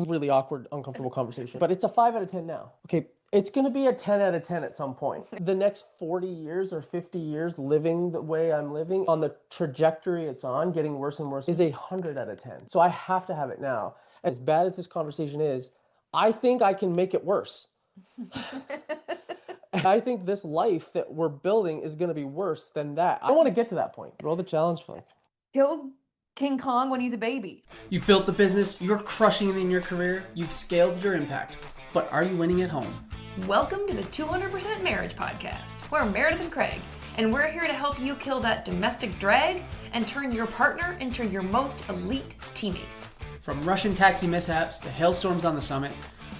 really awkward, uncomfortable conversation. But it's a 5 out of 10 now. Okay, it's going to be a 10 out of 10 at some point. The next 40 years or 50 years living the way I'm living, on the trajectory it's on, getting worse and worse, is a 100 out of 10. So I have to have it now. As bad as this conversation is, I think I can make it worse. I think this life that we're building is going to be worse than that. I don't want to get to that point. Roll the challenge flag. Killed King Kong when he's a baby. You've built the business, you're crushing it in your career, you've scaled your impact, but are you winning at home? Welcome to the 200% Marriage Podcast. We're Meredith and Craig, and we're here to help you kill that domestic drag and turn your partner into your most elite teammate. From Russian taxi mishaps to hailstorms on the summit,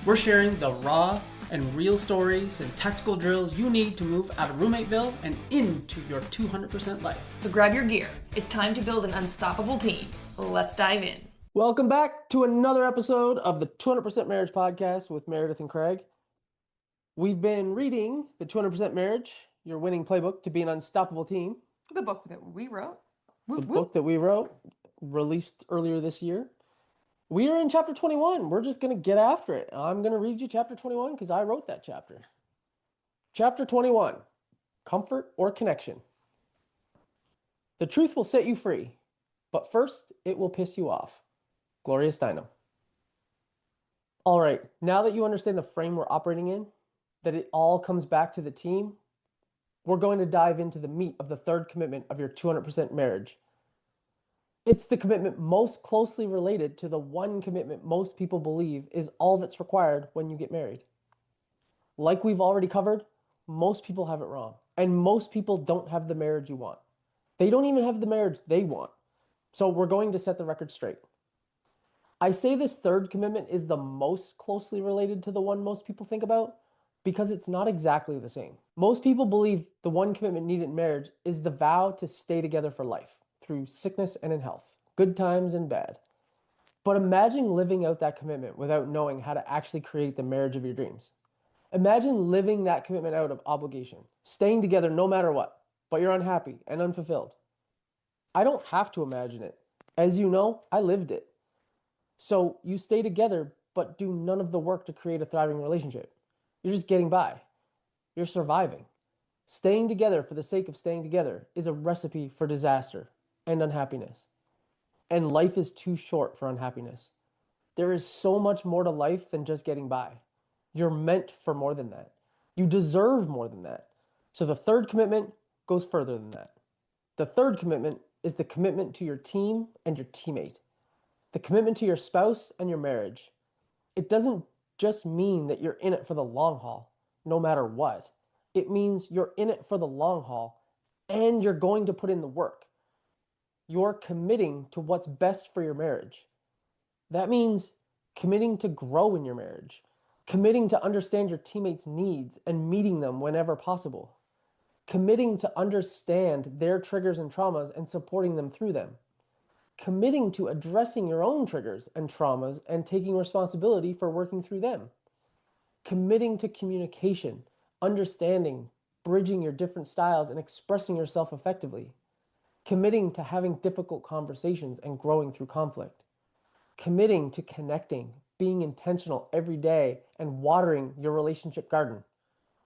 we're sharing the raw and real stories and tactical drills you need to move out of roommateville and into your 200% life. So grab your gear. It's time to build an unstoppable team. Let's dive in. Welcome back to another episode of the 200% Marriage Podcast with Meredith and Craig. We've been reading the 200% Marriage, Your Winning Playbook to Be an Unstoppable Team. The book that we wrote. Book that we wrote, released earlier this year. We are in chapter 21. We're just going to get after it. I'm going to read you chapter 21 because I wrote that chapter. Chapter 21, Comfort or Connection. The truth will set you free, but first it will piss you off. Gloria Steinem. All right, now that you understand the frame we're operating in, that it all comes back to the team, we're going to dive into the meat of the third commitment of your 200% marriage. It's the commitment most closely related to the one commitment most people believe is all that's required when you get married. Like we've already covered, most people have it wrong. And most people don't have the marriage you want. They don't even have the marriage they want. So we're going to set the record straight. I say this third commitment is the most closely related to the one most people think about because it's not exactly the same. Most people believe the one commitment needed in marriage is the vow to stay together for life, through sickness and in health, good times and bad. But imagine living out that commitment without knowing how to actually create the marriage of your dreams. Imagine living that commitment out of obligation, staying together no matter what, but you're unhappy and unfulfilled. I don't have to imagine it. As you know, I lived it. So you stay together, but do none of the work to create a thriving relationship. You're just getting by. You're surviving. Staying together for the sake of staying together is a recipe for disaster and unhappiness. And life is too short for unhappiness. There is so much more to life than just getting by. You're meant for more than that. You deserve more than that. So the third commitment goes further than that. The third commitment is the commitment to your team and your teammate. The commitment to your spouse and your marriage. It doesn't just mean that you're in it for the long haul, no matter what. It means you're in it for the long haul and you're going to put in the work. You're committing to what's best for your marriage. That means committing to grow in your marriage, committing to understand your teammates' needs and meeting them whenever possible, committing to understand their triggers and traumas and supporting them through them, committing to addressing your own triggers and traumas and taking responsibility for working through them, committing to communication, understanding, bridging your different styles and expressing yourself effectively, committing to having difficult conversations and growing through conflict, committing to connecting, being intentional every day, and watering your relationship garden.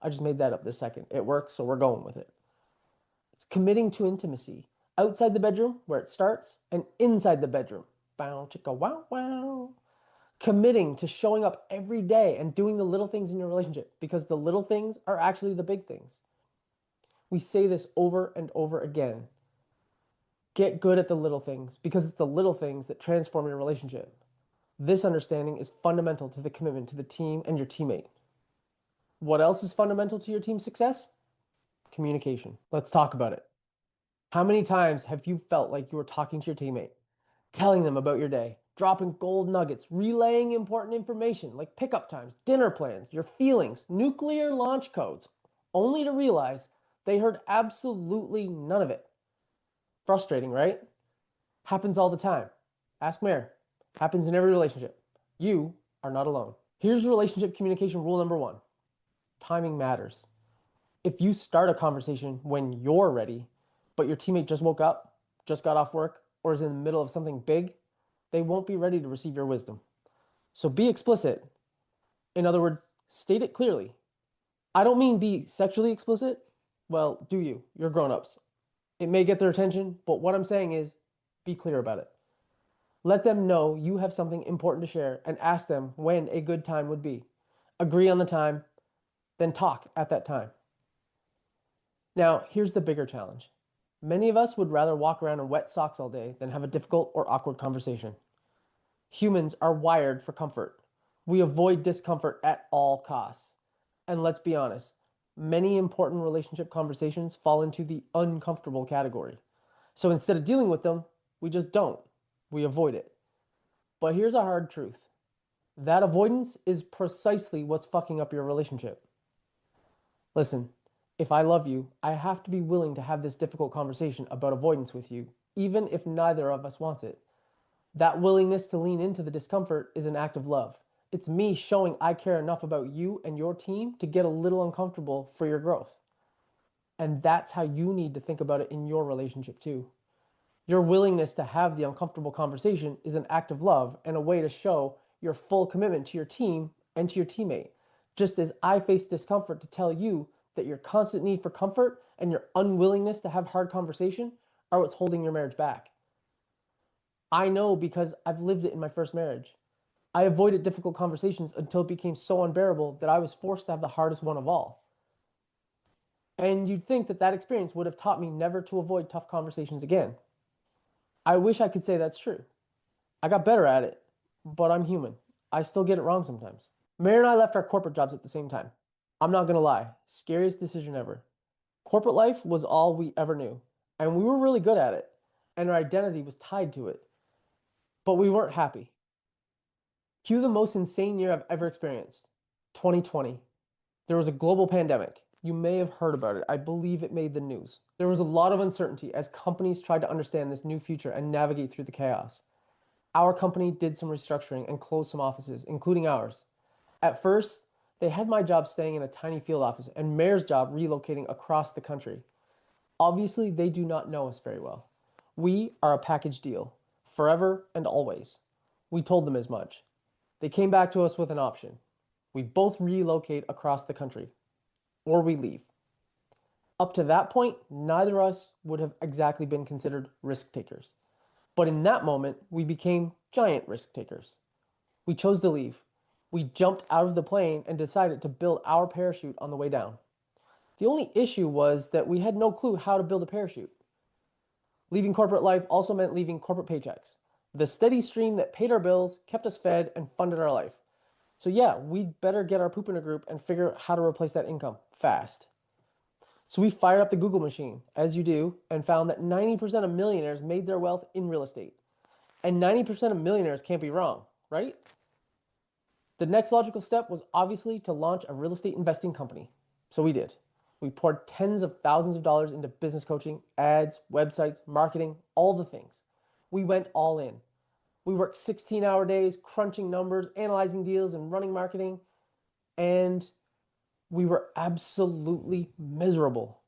I just made that up this second. It works, so we're going with it. It's committing to intimacy, outside the bedroom, where it starts, and inside the bedroom. Bow, chicka, wow, wow. Committing to showing up every day and doing the little things in your relationship, because the little things are actually the big things. We say this over and over again. Get good at the little things because it's the little things that transform your relationship. This understanding is fundamental to the commitment to the team and your teammate. What else is fundamental to your team's success? Communication. Let's talk about it. How many times have you felt like you were talking to your teammate, telling them about your day, dropping gold nuggets, relaying important information like pickup times, dinner plans, your feelings, nuclear launch codes, only to realize they heard absolutely none of it? Frustrating, right? Happens all the time. Ask Mare. Happens in every relationship. You are not alone. Here's relationship communication rule number 1. Timing matters. If you start a conversation when you're ready, but your teammate just woke up, just got off work, or is in the middle of something big, they won't be ready to receive your wisdom. So be explicit. In other words, state it clearly. I don't mean be sexually explicit. Well, do you? You're grown-ups. It may get their attention, but what I'm saying is be clear about it. Let them know you have something important to share and ask them when a good time would be. Agree on the time, then talk at that time. Now, here's the bigger challenge. Many of us would rather walk around in wet socks all day than have a difficult or awkward conversation. Humans are wired for comfort. We avoid discomfort at all costs. And let's be honest, many important relationship conversations fall into the uncomfortable category. So instead of dealing with them, we just don't. We avoid it. But here's a hard truth. That avoidance is precisely what's fucking up your relationship. Listen, if I love you, I have to be willing to have this difficult conversation about avoidance with you, even if neither of us wants it. That willingness to lean into the discomfort is an act of love. It's me showing I care enough about you and your team to get a little uncomfortable for your growth. And that's how you need to think about it in your relationship too. Your willingness to have the uncomfortable conversation is an act of love and a way to show your full commitment to your team and to your teammate. Just as I face discomfort to tell you that your constant need for comfort and your unwillingness to have hard conversation are what's holding your marriage back. I know because I've lived it in my first marriage. I avoided difficult conversations until it became so unbearable that I was forced to have the hardest one of all. And you'd think that that experience would have taught me never to avoid tough conversations again. I wish I could say that's true. I got better at it, but I'm human. I still get it wrong sometimes. Mary and I left our corporate jobs at the same time. I'm not gonna lie, scariest decision ever. Corporate life was all we ever knew, and we were really good at it, and our identity was tied to it. But we weren't happy. Cue the most insane year I've ever experienced, 2020. There was a global pandemic. You may have heard about it. I believe it made the news. There was a lot of uncertainty as companies tried to understand this new future and navigate through the chaos. Our company did some restructuring and closed some offices, including ours. At first, they had my job staying in a tiny field office and Mayor's job relocating across the country. Obviously, they do not know us very well. We are a package deal, forever and always. We told them as much. They came back to us with an option. We both relocate across the country, or we leave. Up to that point, neither of us would have exactly been considered risk takers. But in that moment, we became giant risk takers. We chose to leave. We jumped out of the plane and decided to build our parachute on the way down. The only issue was that we had no clue how to build a parachute. Leaving corporate life also meant leaving corporate paychecks. The steady stream that paid our bills, kept us fed, and funded our life. So yeah, we'd better get our poop in a group and figure out how to replace that income fast. So we fired up the Google machine, as you do, and found that 90% of millionaires made their wealth in real estate. And 90% of millionaires can't be wrong, right? The next logical step was obviously to launch a real estate investing company. So we did. We poured tens of thousands of dollars into business coaching, ads, websites, marketing, all the things. We went all in. We worked 16-hour days, crunching numbers, analyzing deals, and running marketing. And we were absolutely miserable.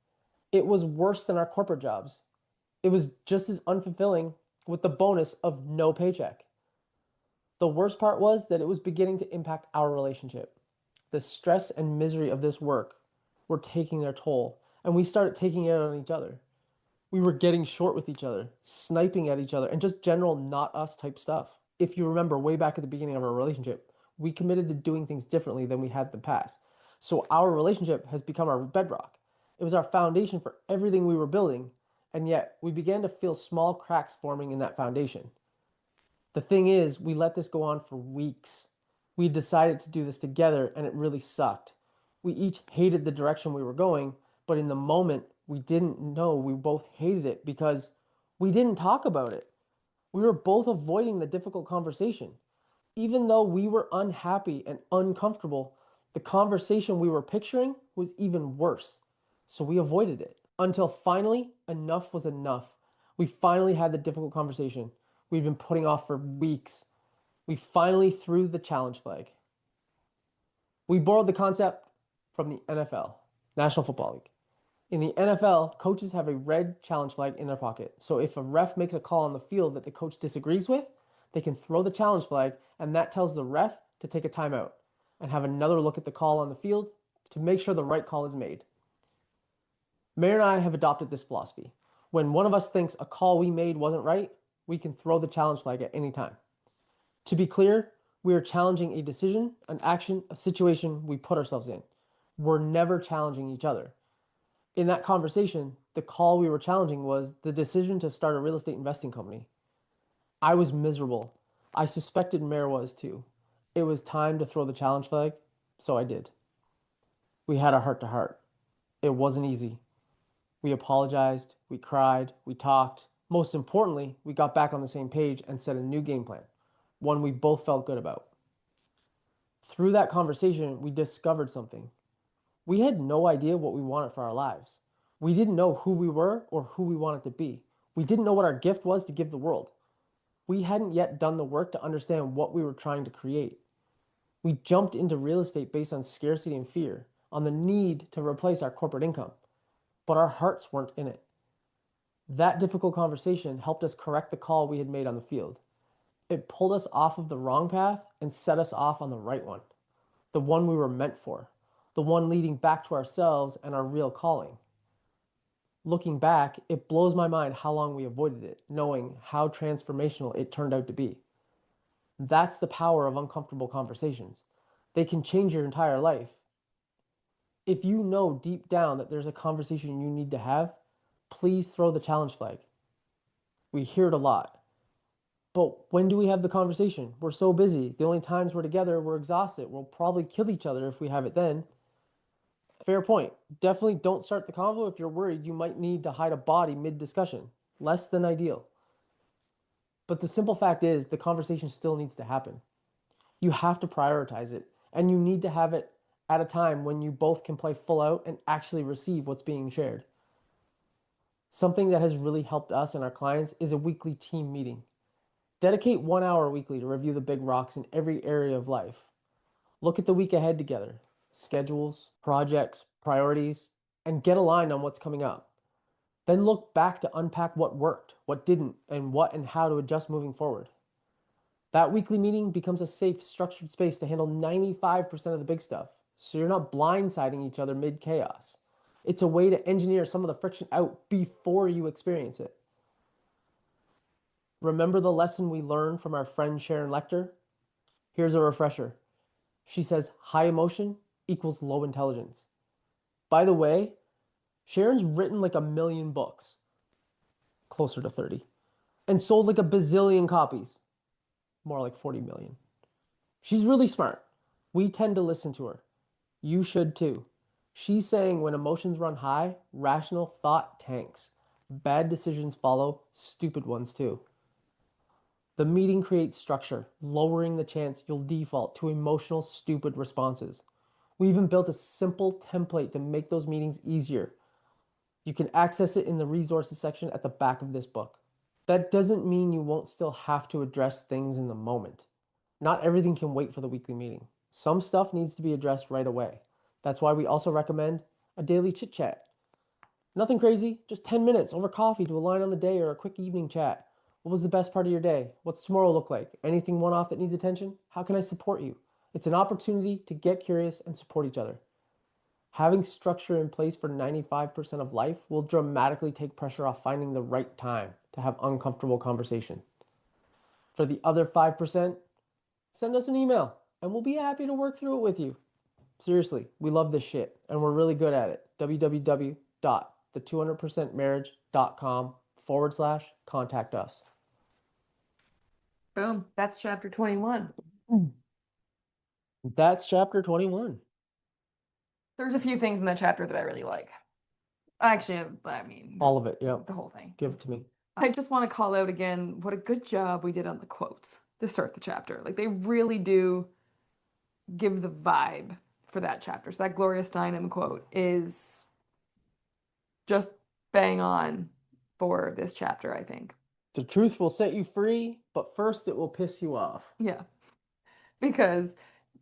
It was worse than our corporate jobs. It was just as unfulfilling with the bonus of no paycheck. The worst part was that it was beginning to impact our relationship. The stress and misery of this work were taking their toll, and we started taking it out on each other. We were getting short with each other, sniping at each other, and just general not us type stuff. If you remember way back at the beginning of our relationship, we committed to doing things differently than we had in the past. So our relationship has become our bedrock. It was our foundation for everything we were building, and yet we began to feel small cracks forming in that foundation. The thing is, we let this go on for weeks. We decided to do this together, and it really sucked. We each hated the direction we were going, but in the moment, we didn't know we both hated it because we didn't talk about it. We were both avoiding the difficult conversation. Even though we were unhappy and uncomfortable, the conversation we were picturing was even worse. So we avoided it until finally enough was enough. We finally had the difficult conversation we'd been putting off for weeks. We finally threw the challenge flag. We borrowed the concept from the NFL, National Football League. In the NFL, coaches have a red challenge flag in their pocket. So if a ref makes a call on the field that the coach disagrees with, They can throw the challenge flag, and that tells the ref to take a timeout and have another look at the call on the field to make sure the right call is made. Mayor and I have adopted this philosophy. When one of us thinks a call we made wasn't right, we can throw the challenge flag at any time. To be clear, we are challenging a decision, an action, a situation we put ourselves in. We're never challenging each other. In that conversation, the call we were challenging was the decision to start a real estate investing company. I was miserable. I suspected Mayor was too. It was time to throw the challenge flag, so I did. We had a heart to heart. It wasn't easy. We apologized, we cried, we talked. Most importantly, we got back on the same page and set a new game plan, one we both felt good about. Through that conversation, we discovered something. We had no idea what we wanted for our lives. We didn't know who we were or who we wanted to be. We didn't know what our gift was to give the world. We hadn't yet done the work to understand what we were trying to create. We jumped into real estate based on scarcity and fear, on the need to replace our corporate income, but our hearts weren't in it. That difficult conversation helped us correct the call we had made on the field. It pulled us off of the wrong path and set us off on the right one, the one we were meant for, the one leading back to ourselves and our real calling. Looking back, it blows my mind how long we avoided it, knowing how transformational it turned out to be. That's the power of uncomfortable conversations. They can change your entire life. If you know deep down that there's a conversation you need to have, please throw the challenge flag. We hear it a lot. But when do we have the conversation? We're so busy. The only times we're together, we're exhausted. We'll probably kill each other if we have it then. Fair point. Definitely don't start the convo if you're worried you might need to hide a body mid-discussion. Less than ideal. But the simple fact is, the conversation still needs to happen. You have to prioritize it, and you need to have it at a time when you both can play full out and actually receive what's being shared. Something that has really helped us and our clients is a weekly team meeting. Dedicate 1 hour weekly to review the big rocks in every area of life. Look at the week ahead together, schedules, projects, priorities, and get aligned on what's coming up. Then look back to unpack what worked, what didn't, and what and how to adjust moving forward. That weekly meeting becomes a safe, structured space to handle 95% of the big stuff, so you're not blindsiding each other mid-chaos. It's a way to engineer some of the friction out before you experience it. Remember the lesson we learned from our friend Sharon Lechter? Here's a refresher. She says high emotion equals low intelligence. By the way, Sharon's written like 1 million books, closer to 30, and sold like a bazillion copies, more like 40 million. She's really smart. We tend to listen to her. You should too. She's saying when emotions run high, rational thought tanks. Bad decisions follow, stupid ones too. The meeting creates structure, lowering the chance you'll default to emotional, stupid responses. We even built a simple template to make those meetings easier. You can access it in the resources section at the back of this book. That doesn't mean you won't still have to address things in the moment. Not everything can wait for the weekly meeting. Some stuff needs to be addressed right away. That's why we also recommend a daily chit chat. Nothing crazy, just 10 minutes over coffee to align on the day or a quick evening chat. What was the best part of your day? What's tomorrow look like? Anything one-off that needs attention? How can I support you? It's an opportunity to get curious and support each other. Having structure in place for 95% of life will dramatically take pressure off finding the right time to have uncomfortable conversation. For the other 5%, send us an email and we'll be happy to work through it with you. Seriously, we love this shit and we're really good at it. www.the200percentmarriage.com/contact us. Boom. That's chapter 21. That's chapter 21. There's a few things in that chapter that I really like. Actually, I mean, All of it, yeah. the whole thing. Give it to me. I just want to call out again what a good job we did on the quotes to start the chapter. Like, they really do give the vibe for that chapter. So that Gloria Steinem quote is just bang on for this chapter, I think. The truth will set you free, but first it will piss you off. Yeah. Because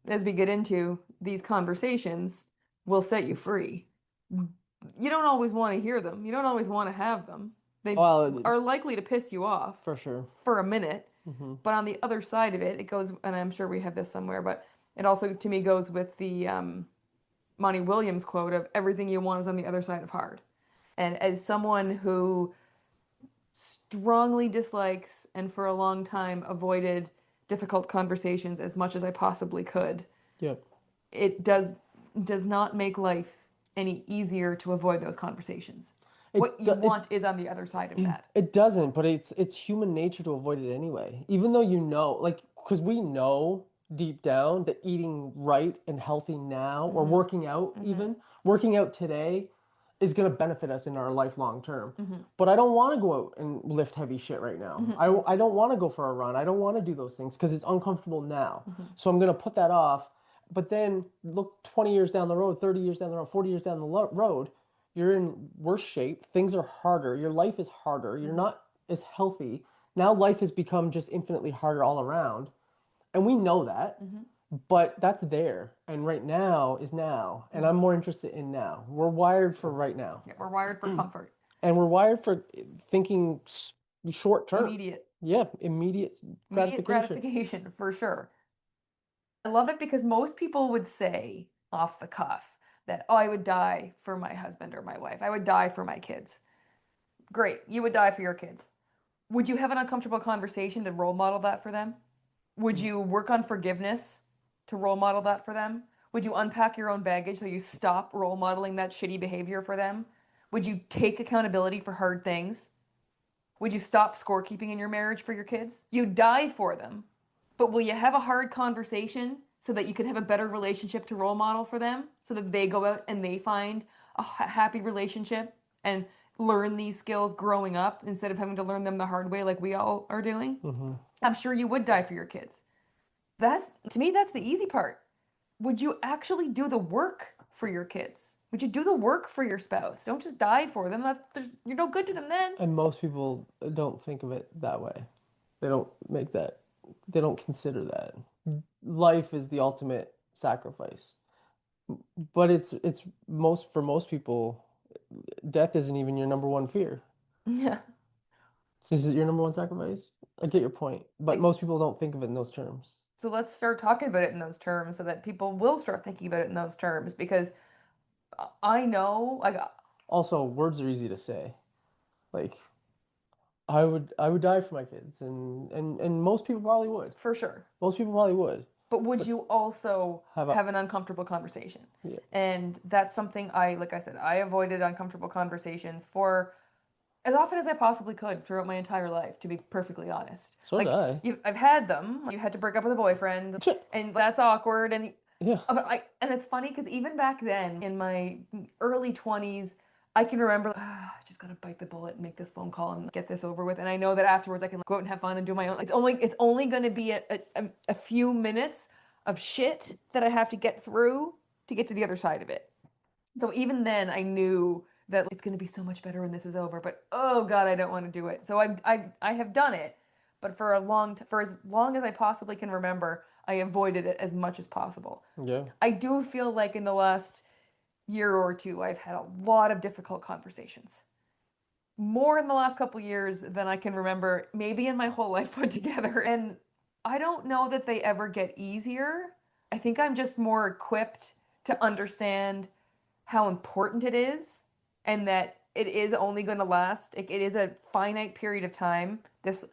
as we get into these conversations, will set you free. You don't always want to hear them. You don't always want to have them. They are likely to piss you off for sure. for a minute, Mm-hmm. But on the other side of it, it goes, and I'm sure we have this somewhere, but it also to me goes with the Monty Williams quote of everything you want is on the other side of hard. And as someone who strongly dislikes and for a long time avoided difficult conversations as much as I possibly could, Yep. it does not make life any easier to avoid those conversations. What you want is on the other side of that. It doesn't, but it's human nature to avoid it anyway. Even though you know, like, because we know deep down that eating right and healthy now, or working out even, working out today is going to benefit us in our life long term. But I don't want to go out and lift heavy shit right now. I don't want to go for a run. I don't want to do those things because it's uncomfortable now. So I'm going to put that off. But then look 20 years down the road, 30 years down the road, 40 years down the road, you're in worse shape. Things are harder. Your life is harder. You're not as healthy. Now life has become just infinitely harder all around. And we know that, but that's there. And right now is now. And I'm more interested in now. We're wired for right now. Yeah, we're wired for comfort. And we're wired for thinking short term. Immediate. Yeah, immediate gratification for sure. I love it because most people would say off the cuff that, oh, I would die for my husband or my wife. I would die for my kids. Great. You would die for your kids. Would you have an uncomfortable conversation to role model that for them? Would you work on forgiveness to role model that for them? Would you unpack your own baggage so you stop role modeling that shitty behavior for them? Would you take accountability for hard things? Would you stop scorekeeping in your marriage for your kids? You die for them, but will you have a hard conversation so that you can have a better relationship to role model for them so that they go out and they find a happy relationship and learn these skills growing up instead of having to learn them the hard way like we all are doing? I'm sure you would die for your kids. To me, that's the easy part. Would you actually do the work for your kids? Would you do the work for your spouse? Don't just die for them. You're no good to them then. And most people don't think of it that way. They don't they don't consider that. Life is the ultimate sacrifice. But for most people, death isn't even your number one fear. Yeah. Is it your number one sacrifice? I get your point, but most people don't think of it in those terms. So let's start talking about it in those terms so that people will start thinking about it in those terms because I know, like, also words are easy to say. Like, I would die for my kids, and most people probably would. for sure. Most people probably would. But would you also have an uncomfortable conversation? Yeah. And that's something like I said, I avoided uncomfortable conversations for as often as I possibly could throughout my entire life, to be perfectly honest. So did I. I've had them. You had to break up with a boyfriend, and that's awkward. And Yeah. and it's funny because even back then, in my early 20s, I can remember, I just gotta bite the bullet and make this phone call and get this over with. And I know that afterwards I can go out and have fun and do my own. It's only gonna be a few minutes of shit that I have to get through to get to the other side of it. So even then, I knew that it's going to be so much better when this is over. But oh God, I don't want to do it. So I have done it, but for as long as I possibly can remember, I avoided it as much as possible. Yeah. I do feel like in the last year or two, I've had a lot of difficult conversations. More in the last couple years than I can remember, maybe in my whole life put together. And I don't know that they ever get easier. I think I'm just more equipped to understand how important it is and that it is only going to last. It is a finite period of time. This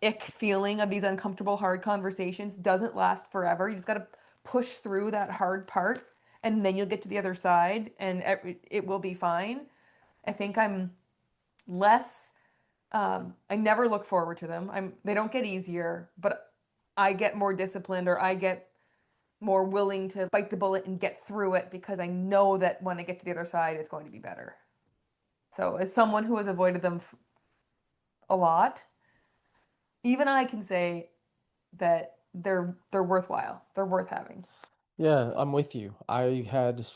ick feeling of these uncomfortable, hard conversations doesn't last forever. You just got to push through that hard part and then you'll get to the other side and it will be fine. I think I'm less, I never look forward to them. They don't get easier, but I get more disciplined or I get more willing to bite the bullet and get through it because I know that when I get to the other side, it's going to be better. So as someone who has avoided them a lot, even I can say that they're worthwhile. They're worth having. Yeah, I'm with you. I had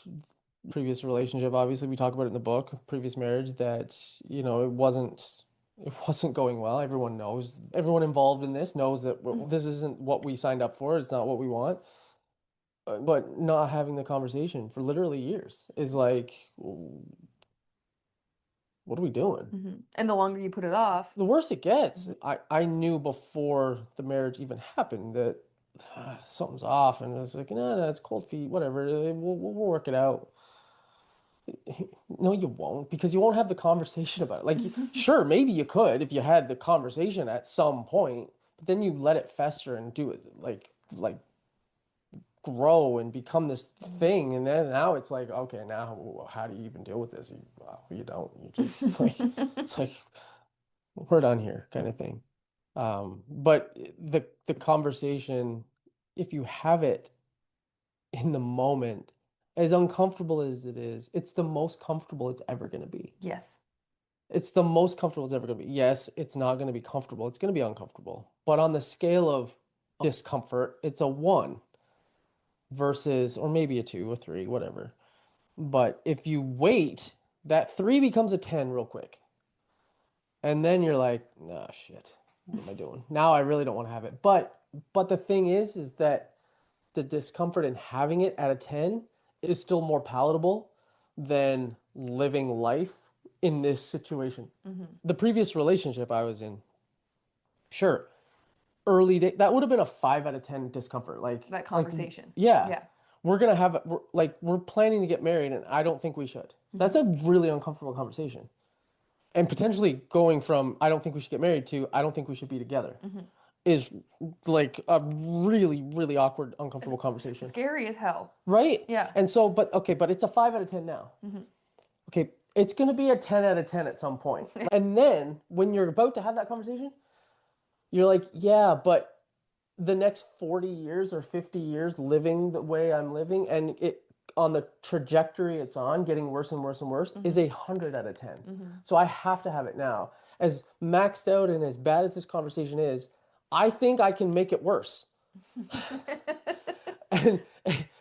previous relationship, obviously we talk about it in the book, previous marriage that, it wasn't going well. Everyone knows. Everyone involved in this knows that this isn't what we signed up for. It's not what we want. But not having the conversation for literally years is like, what are we doing? And the longer you put it off, The worse it gets. I knew before the marriage even happened that something's off, and it's like, no, it's cold feet, whatever. We'll work it out. No, you won't, because you won't have the conversation about it. Like, sure, maybe you could if you had the conversation at some point, but then you let it fester and do it like grow and become this thing, and then now it's like, okay, now how do you even deal with this? You don't. You just like it's like we're done here, kind of thing. But the conversation, if you have it in the moment, as uncomfortable as it is, it's the most comfortable it's ever going to be. yes. It's the most comfortable it's ever going to be. Yes, it's not going to be comfortable. It's going to be uncomfortable. But on the scale of discomfort, it's a 1 versus, or maybe a 2 or 3, whatever. But if you wait, that 3 becomes a 10 real quick. And then you're like, oh shit, what am I doing? Now I really don't want to have it. But the thing is that the discomfort in having it at a 10 is still more palatable than living life in this situation. The previous relationship I was in, sure, early day, that would have been a 5 out of 10 discomfort. That conversation. Yeah. Yeah. We're planning to get married, and I don't think we should. That's a really uncomfortable conversation. And potentially going from I don't think we should get married to I don't think we should be together is like a really, really awkward, uncomfortable conversation. Scary as hell. Right? Yeah. And so, but it's a 5 out of 10 now. Okay, it's going to be a 10 out of 10 at some point. And then when you're about to have that conversation, you're like, yeah, but the next 40 years or 50 years living the way I'm living, and it on the trajectory it's on, getting worse and worse and worse, is 100 out of 10. So I have to have it now. As maxed out and as bad as this conversation is, I think I can make it worse. And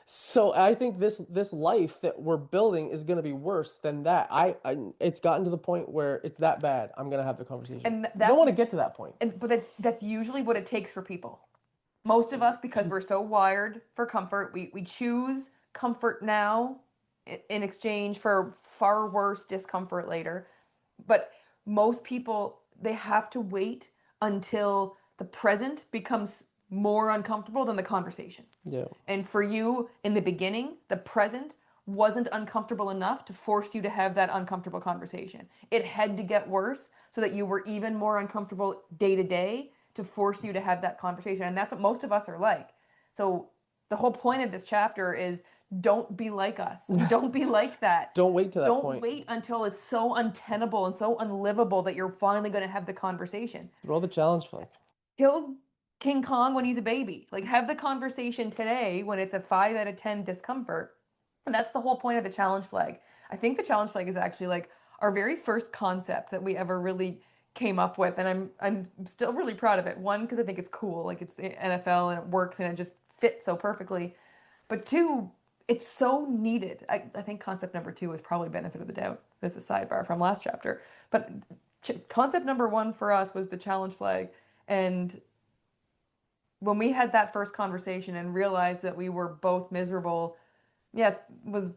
so I think this life that we're building is going to be worse than that. It's gotten to the point where it's that bad. I'm going to have the conversation. And I don't want to get to that point. But that's usually what it takes for people. Most of us, because we're so wired for comfort, we choose comfort now in exchange for far worse discomfort later. But most people, they have to wait until the present becomes more uncomfortable than the conversation. Yeah. And for you, in the beginning, the present wasn't uncomfortable enough to force you to have that uncomfortable conversation. It had to get worse so that you were even more uncomfortable day to day to force you to have that conversation. And that's what most of us are like. So the whole point of this chapter is don't be like us. Don't be like that. Don't wait to that Don't point. wait until it's so untenable and so unlivable that you're finally going to have the conversation. Throw the challenge flag. Kill King Kong when he's a baby. Like, have the conversation today when it's a 5 out of 10 discomfort. And that's the whole point of the challenge flag. I think the challenge flag is actually like our very first concept that we ever really came up with, and I'm still really proud of it. One, because I think it's cool, like it's the NFL and it works and it just fits so perfectly. But 2, it's so needed. I think concept number 2 was probably benefit of the doubt. This is a sidebar from last chapter. But concept number 1 for us was the challenge flag. And when we had that first conversation and realized that we were both miserable, yeah, it was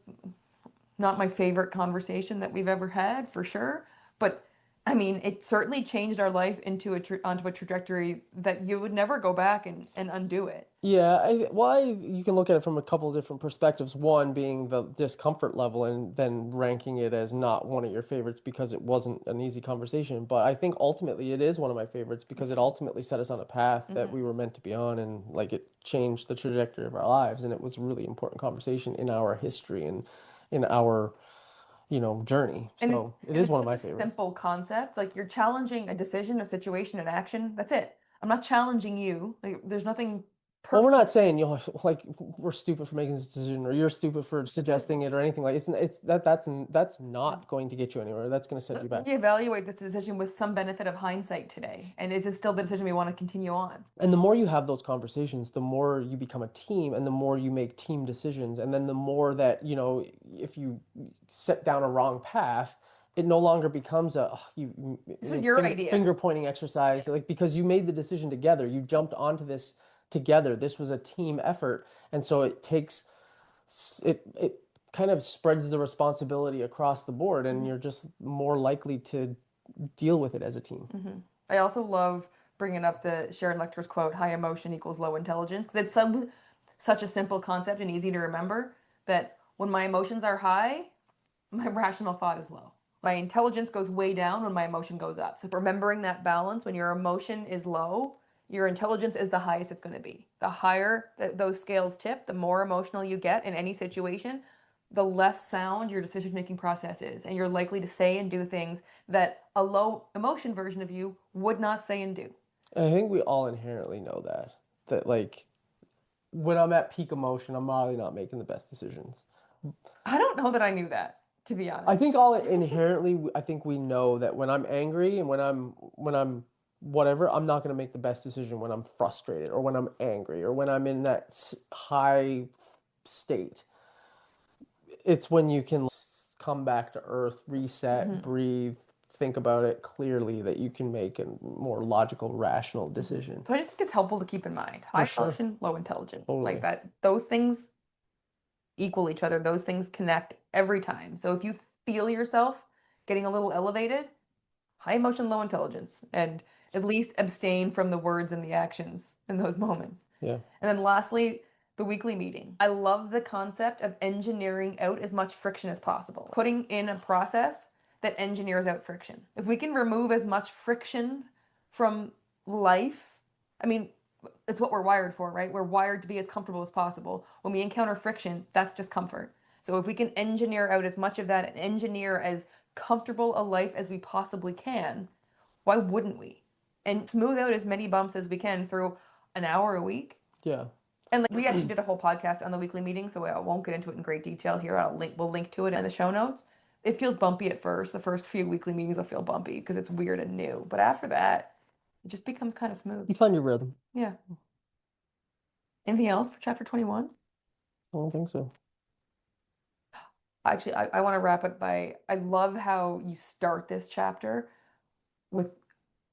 not my favorite conversation that we've ever had, for sure. But I mean, it certainly changed our life onto a trajectory that you would never go back and undo it. Yeah, you can look at it from a couple of different perspectives. One being the discomfort level, and then ranking it as not one of your favorites because it wasn't an easy conversation. But I think ultimately it is one of my favorites because it ultimately set us on a path that we were meant to be on, and like it changed the trajectory of our lives. And it was a really important conversation in our history and in our, journey. So it is one of my favorites. Simple concept, like you're challenging a decision, a situation, an action. That's it. I'm not challenging you. Like, there's nothing Well, we're not saying like we're stupid for making this decision or you're stupid for suggesting it or anything like that's not going to get you anywhere. That's going to set you back. You evaluate this decision with some benefit of hindsight today, and is it still the decision we want to continue on? And the more you have those conversations, the more you become a team, and the more you make team decisions, and then the more that if you set down a wrong path, it no longer becomes This was your idea. Finger pointing exercise, like because you made the decision together, you jumped onto this together. This was a team effort, and so it kind of spreads the responsibility across the board, and you're just more likely to deal with it as a team. I also love bringing up the Sharon Lecter's quote, high emotion equals low intelligence, because it's such a simple concept and easy to remember that when my emotions are high, my rational thought is low. My intelligence goes way down when my emotion goes up. So remembering that balance, when your emotion is low, your intelligence is the highest it's going to be. The higher those scales tip, the more emotional you get in any situation, the less sound your decision-making process is. And you're likely to say and do things that a low emotion version of you would not say and do. And I think we all inherently know that like when I'm at peak emotion, I'm probably not making the best decisions. I don't know that I knew that, to be honest. I think all inherently, I think we know that when I'm angry and when I'm whatever, I'm not going to make the best decision when I'm frustrated or when I'm angry or when I'm in that high state. It's when you can come back to earth, reset, breathe, think about it clearly that you can make a more logical, rational decision. So I just think it's helpful to keep in mind. High emotion, low intelligence. Totally. Like that, those things equal each other. Those things connect every time. So if you feel yourself getting a little elevated, high emotion, low intelligence, and at least abstain from the words and the actions in those moments. Yeah. And then lastly, the weekly meeting. I love the concept of engineering out as much friction as possible. Putting in a process that engineers out friction. If we can remove as much friction from life, I mean, it's what we're wired for, right? We're wired to be as comfortable as possible. When we encounter friction, that's discomfort. So if we can engineer out as much of that and engineer as comfortable a life as we possibly can, why wouldn't we? And smooth out as many bumps as we can through an hour a week. Yeah. And like we actually did a whole podcast on the weekly meeting, so I won't get into it in great detail here. We'll link to it in the show notes. It feels bumpy at first. The first few weekly meetings will feel bumpy because it's weird and new. But after that, it just becomes kind of smooth. You find your rhythm. Yeah. Anything else for chapter 21? I don't think so. Actually, I want to wrap it by, I love how you start this chapter with,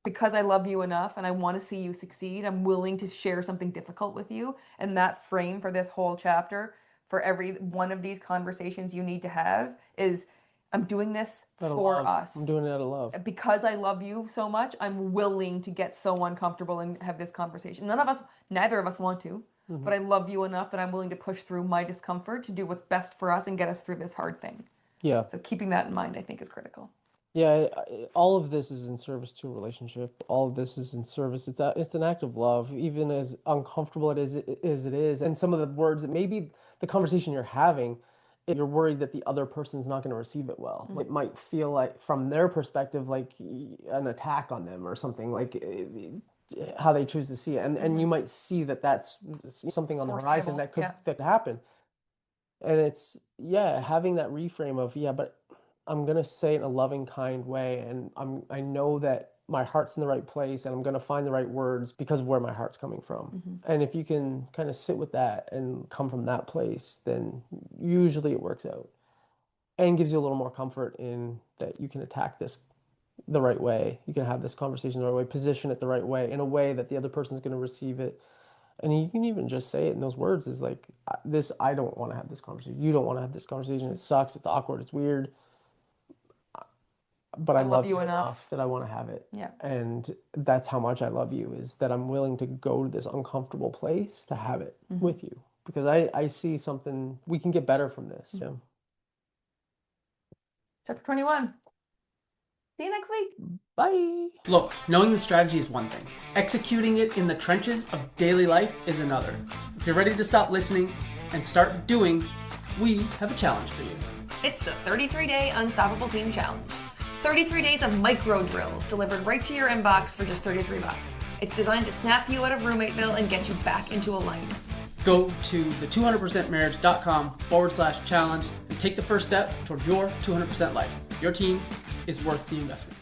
because I love you enough and I want to see you succeed, I'm willing to share something difficult with you. And that frame for this whole chapter, for every one of these conversations you need to have, is I'm doing this for us. I'm doing it out of love. Because I love you so much, I'm willing to get so uncomfortable and have this conversation. Neither of us want to, but I love you enough that I'm willing to push through my discomfort to do what's best for us and get us through this hard thing. Yeah. So keeping that in mind, I think, is critical. Yeah, all of this is in service to a relationship. All of this is in service. It's an act of love, even as uncomfortable as it is. And some of the words that maybe the conversation you're having, you're worried that the other person's not going to receive it well. It might feel like, from their perspective, like an attack on them or something, like how they choose to see it. And you might see that that's something on the horizon that could happen. And it's, having that reframe of, but I'm going to say it in a loving, kind way. And I know that my heart's in the right place and I'm going to find the right words because of where my heart's coming from. And if you can kind of sit with that and come from that place, then usually it works out and gives you a little more comfort in that you can attack this the right way. You can have this conversation the right way, position it the right way, in a way that the other person's going to receive it. And you can even just say it in those words, is like, I don't want to have this conversation. You don't want to have this conversation. It sucks. It's awkward. It's weird. But I love you enough that I want to have it. Yeah. And that's how much I love you, is that I'm willing to go to this uncomfortable place to have it with you. Because I see something, we can get better from this. Yeah. Chapter 21. See you next week. Bye. Look, knowing the strategy is one thing. Executing it in the trenches of daily life is another. If you're ready to stop listening and start doing, we have a challenge for you. It's the 33-Day Unstoppable Team Challenge. 33 days of micro drills delivered right to your inbox for just $33. It's designed to snap you out of roommateville and get you back into alignment. Go to the200percentmarriage.com/challenge and take the first step toward your 200% life. Your team is worth the investment.